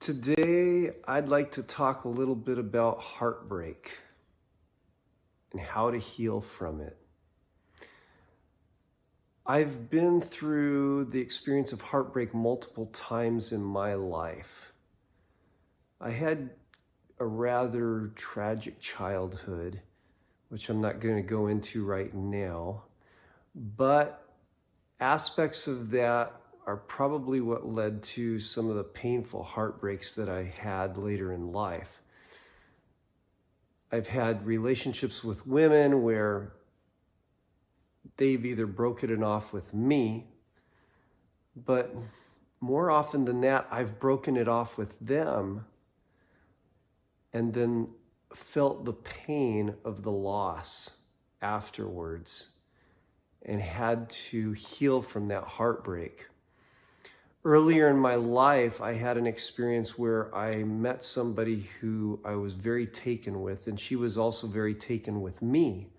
Today, I'd like to talk a little bit about heartbreak and how to heal from it. I've been through the experience of heartbreak multiple times in my life. I had a rather tragic childhood, which I'm not going to go into right now, but aspects of that are probably what led to some of the painful heartbreaks that I had later in life. I've had relationships with women where they've either broken it off with me, but more often than that, I've broken it off with them and then felt the pain of the loss afterwards and had to heal from that heartbreak. Earlier in my life, I had an experience where I met somebody who I was very taken with, and she was also very taken with me.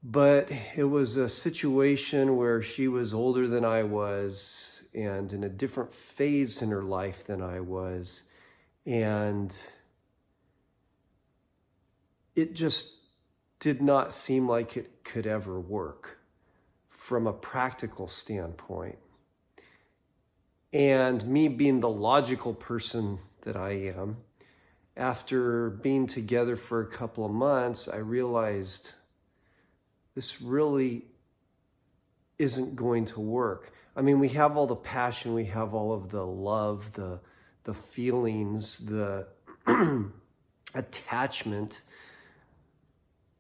But it was a situation where she was older than I was and in a different phase in her life than I was. And it just did not seem like it could ever work from a practical standpoint. And me being the logical person that I am, after being together for a couple of months, I realized this really isn't going to work. I mean, we have all the passion, we have all of the love, the feelings, the attachment,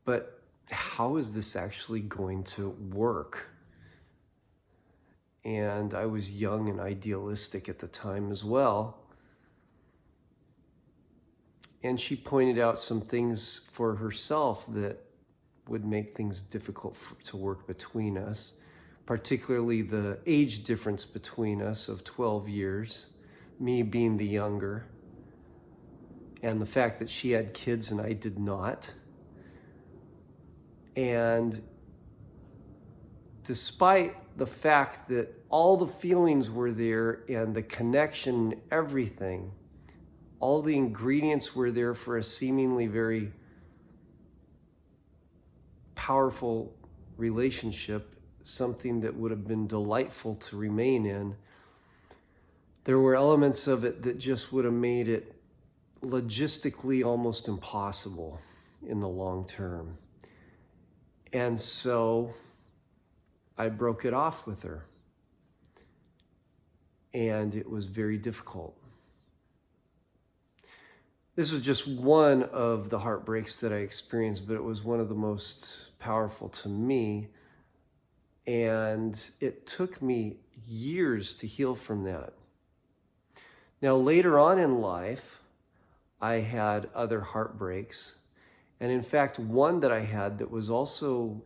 but how is this actually going to work? And I was young and idealistic at the time as well. And she pointed out some things for herself that would make things difficult to work between us, particularly the age difference between us of 12 years, me being the younger, and the fact that she had kids and I did not. And despite the fact that all the feelings were there and the connection, everything, all the ingredients were there for a seemingly very powerful relationship, something that would have been delightful to remain in, there were elements of it that just would have made it logistically almost impossible in the long term. And so I broke it off with her. And it was very difficult. This was just one of the heartbreaks that I experienced, but it was one of the most powerful to me. And it took me years to heal from that. Now, later on in life, I had other heartbreaks. And in fact, one that I had that was also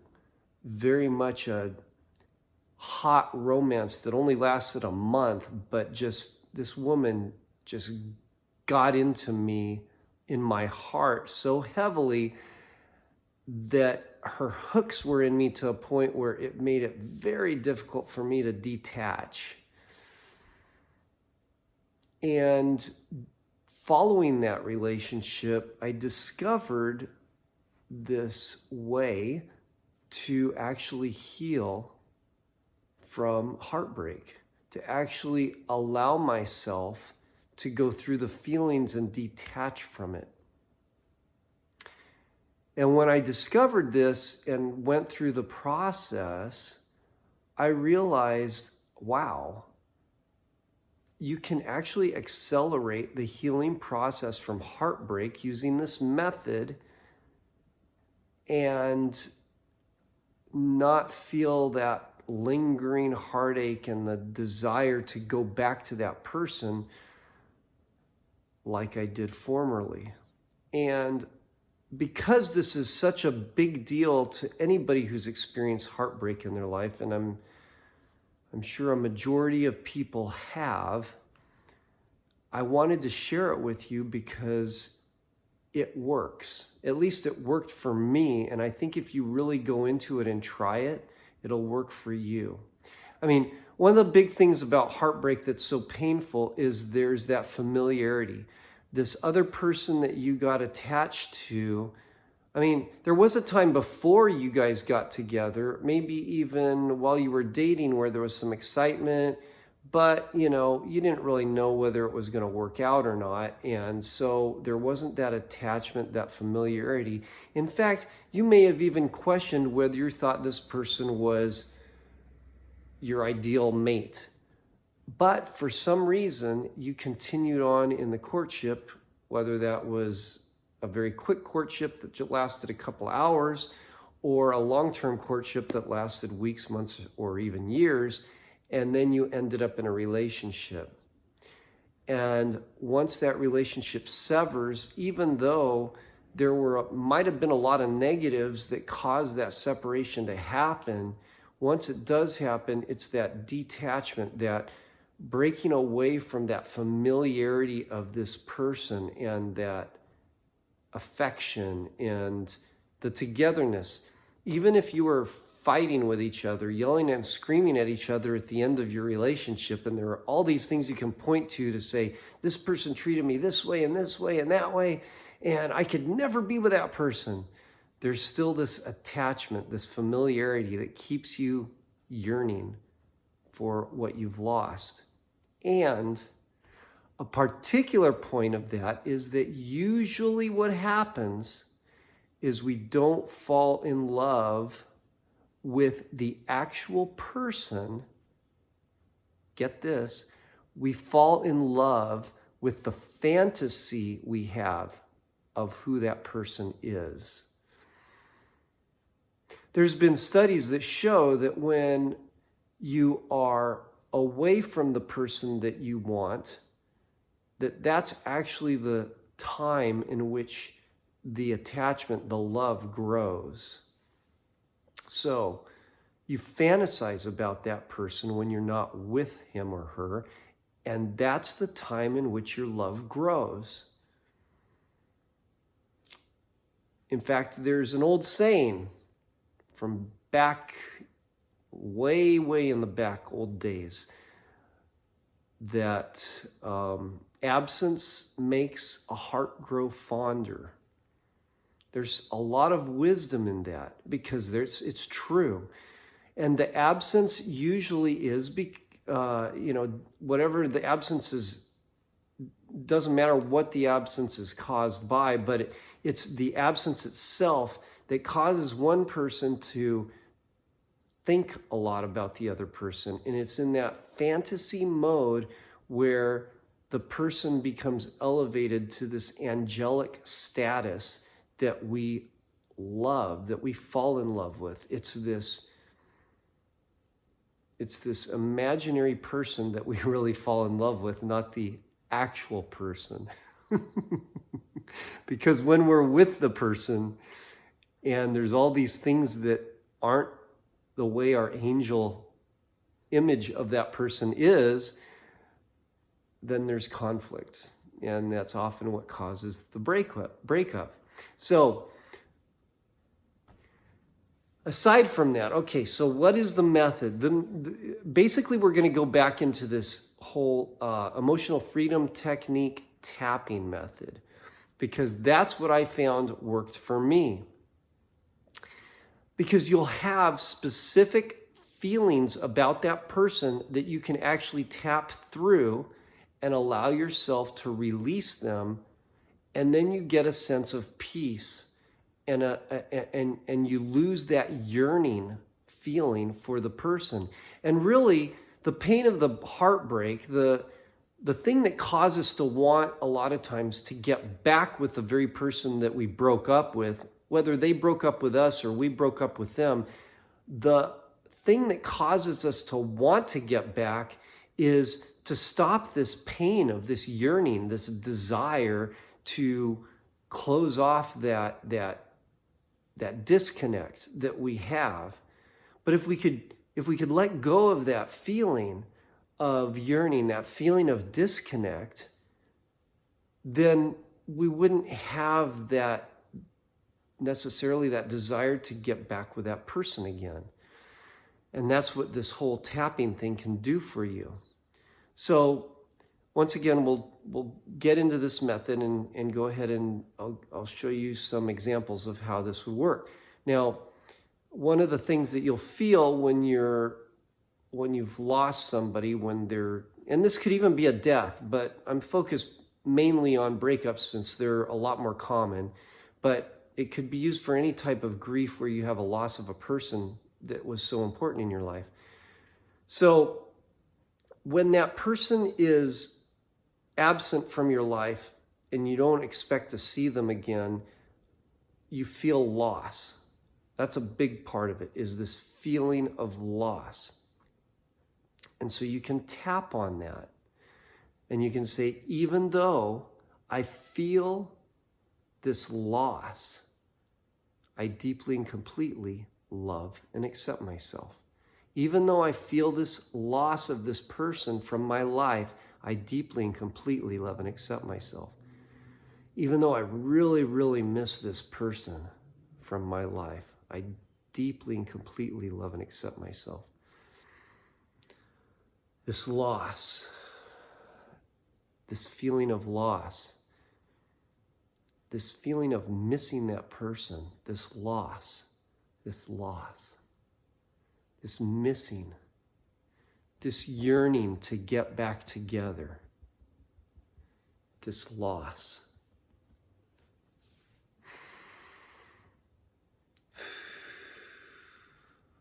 very much a hot romance that only lasted a month, but just this woman just got into me in my heart so heavily that her hooks were in me to a point where it made it very difficult for me to detach. And following that relationship, I discovered this way to actually heal from heartbreak, to actually allow myself to go through the feelings and detach from it. And when I discovered this and went through the process, I realized, wow, you can actually accelerate the healing process from heartbreak using this method and not feel that lingering heartache and the desire to go back to that person like I did formerly. And because this is such a big deal to anybody who's experienced heartbreak in their life, and I'm sure a majority of people have, I wanted to share it with you because it works. At least it worked for me, and I think if you really go into it and try it, it'll work for you. I mean, One of the big things about heartbreak that's so painful is there's that familiarity. This other person that you got attached to, I mean, there was a time before you guys got together, maybe even while you were dating, where there was some excitement, but you didn't really know whether it was going to work out or not. And so there wasn't that attachment, that familiarity. In fact, you may have even questioned whether you thought this person was your ideal mate. But for some reason, you continued on in the courtship, whether that was a very quick courtship that lasted a couple hours, or a long-term courtship that lasted weeks, months, or even years, and then you ended up in a relationship. And once that relationship severs, even though might have been a lot of negatives that caused that separation to happen, once it does happen, it's that detachment, that breaking away from that familiarity of this person and that affection and the togetherness. Even if you were fighting with each other, yelling and screaming at each other at the end of your relationship, and there are all these things you can point to say, this person treated me this way and that way, and I could never be with that person. There's still this attachment, this familiarity that keeps you yearning for what you've lost. And a particular point of that is that usually what happens is we don't fall in love with the actual person. Get this, we fall in love with the fantasy we have of who that person is. There's been studies that show that when you are away from the person that you want, that's actually the time in which the attachment, the love grows. So you fantasize about that person when you're not with him or her, and that's the time in which your love grows. In fact, there's an old saying from back, way in the back, old days, that absence makes a heart grow fonder. There's a lot of wisdom in that because it's true. And the absence usually is, whatever the absence is, doesn't matter what the absence is caused by, but it's the absence itself that causes one person to think a lot about the other person. And it's in that fantasy mode where the person becomes elevated to this angelic status that we love, that we fall in love with. It's this imaginary person that we really fall in love with, not the actual person. Because when we're with the person and there's all these things that aren't the way our angel image of that person is, then there's conflict. And that's often what causes the breakup. So, aside from that, okay, so what is the method? Basically, we're going to go back into this whole emotional freedom technique tapping method, because that's what I found worked for me. Because you'll have specific feelings about that person that you can actually tap through and allow yourself to release them, and then you get a sense of peace, and you lose that yearning feeling for the person. And really, the pain of the heartbreak, the thing that causes us to want a lot of times to get back with the very person that we broke up with, whether they broke up with us or we broke up with them, the thing that causes us to want to get back is to stop this pain of this yearning, this desire to close off that disconnect that we have. But if we could let go of that feeling of yearning, that feeling of disconnect, then we wouldn't have that necessarily that desire to get back with that person again. And that's what this whole tapping thing can do for you. So once again, we'll get into this method and go ahead and I'll show you some examples of how this would work. Now, one of the things that you'll feel when you've lost somebody, and this could even be a death, but I'm focused mainly on breakups since they're a lot more common, but it could be used for any type of grief where you have a loss of a person that was so important in your life. So when that person is absent from your life and you don't expect to see them again, you feel loss. That's a big part of it, is this feeling of loss. And so you can tap on that and you can say, even though I feel this loss, I deeply and completely love and accept myself. Even though I feel this loss of this person from my life, I deeply and completely love and accept myself. Even though I really, really miss this person from my life, I deeply and completely love and accept myself. This loss, this feeling of loss, this feeling of missing that person, this loss, this missing, this yearning to get back together, this loss.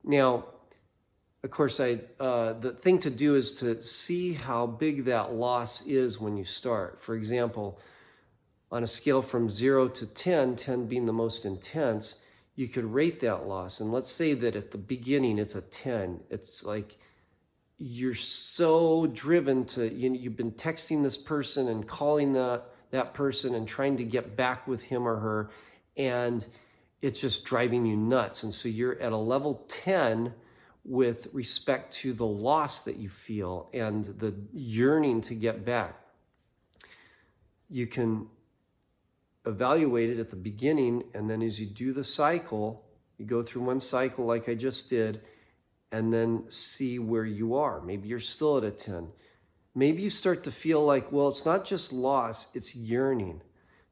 Now, of course, the thing to do is to see how big that loss is when you start. For example, on a scale from 0 to 10, 10 being the most intense, you could rate that loss. And let's say that at the beginning it's a 10. It's like you're so driven to, you've been texting this person and calling that person and trying to get back with him or her, and it's just driving you nuts. And so you're at a level 10 with respect to the loss that you feel and the yearning to get back. You can evaluate it at the beginning, and then as you do the cycle, you go through one cycle like I just did, and then see where you are. Maybe you're still at a 10. Maybe you start to feel like, well, it's not just loss, it's yearning.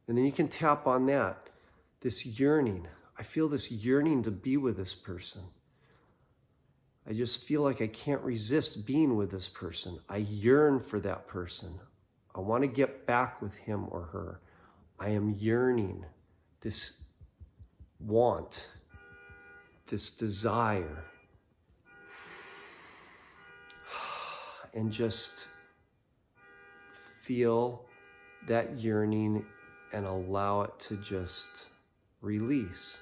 And then you can tap on that. This yearning. I feel this yearning to be with this person. I just feel like I can't resist being with this person. I yearn for that person. I want to get back with him or her. I am yearning, this want, this desire. And just feel that yearning and allow it to just release.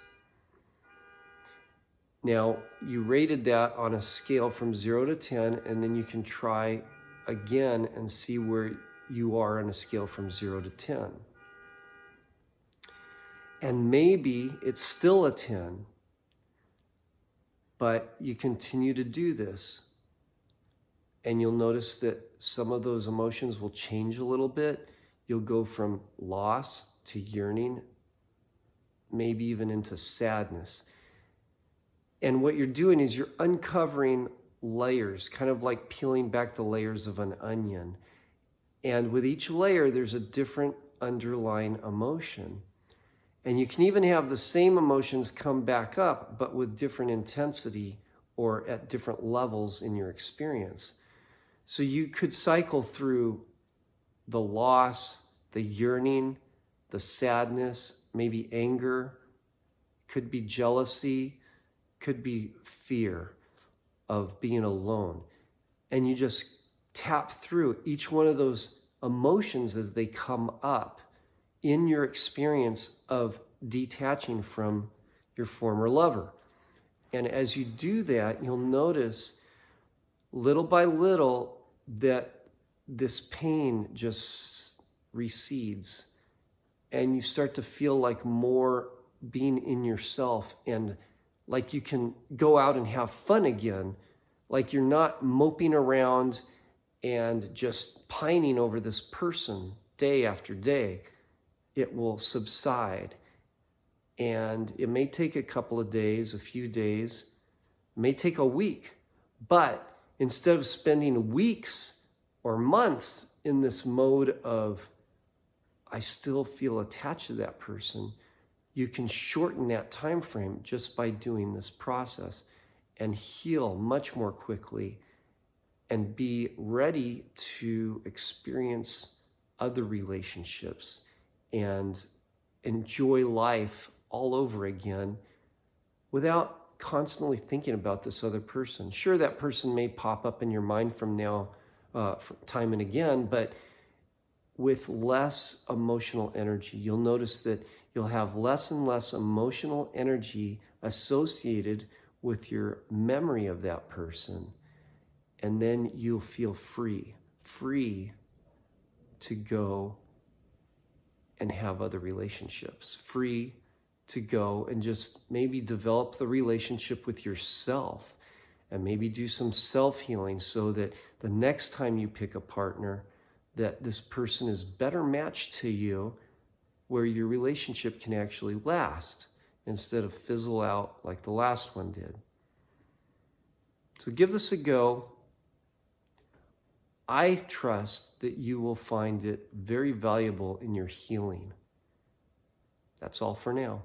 Now, you rated that on a scale from 0 to 10, and then you can try again and see where you are on a scale from 0 to 10. And maybe it's still a 10, but you continue to do this. And you'll notice that some of those emotions will change a little bit. You'll go from loss to yearning, maybe even into sadness. And what you're doing is you're uncovering layers, kind of like peeling back the layers of an onion. And with each layer, there's a different underlying emotion. And you can even have the same emotions come back up, but with different intensity or at different levels in your experience. So you could cycle through the loss, the yearning, the sadness, maybe anger, could be jealousy, could be fear of being alone. And you just tap through each one of those emotions as they come up in your experience of detaching from your former lover. And as you do that, you'll notice little by little that this pain just recedes, and you start to feel like more being in yourself, and like you can go out and have fun again, like you're not moping around and just pining over this person day after day. It will subside, and it may take a couple of days, a few days, it may take a week, But instead of spending weeks or months in this mode of, I still feel attached to that person, you can shorten that time frame just by doing this process and heal much more quickly and be ready to experience other relationships and enjoy life all over again without constantly thinking about this other person. Sure, that person may pop up in your mind from now, time and again, but with less emotional energy. You'll notice that you'll have less and less emotional energy associated with your memory of that person. And then you'll feel free to go and have other relationships, free to go and just maybe develop the relationship with yourself and maybe do some self-healing so that the next time you pick a partner, that this person is better matched to you, where your relationship can actually last instead of fizzle out like the last one did. So give this a go. I trust that you will find it very valuable in your healing. That's all for now.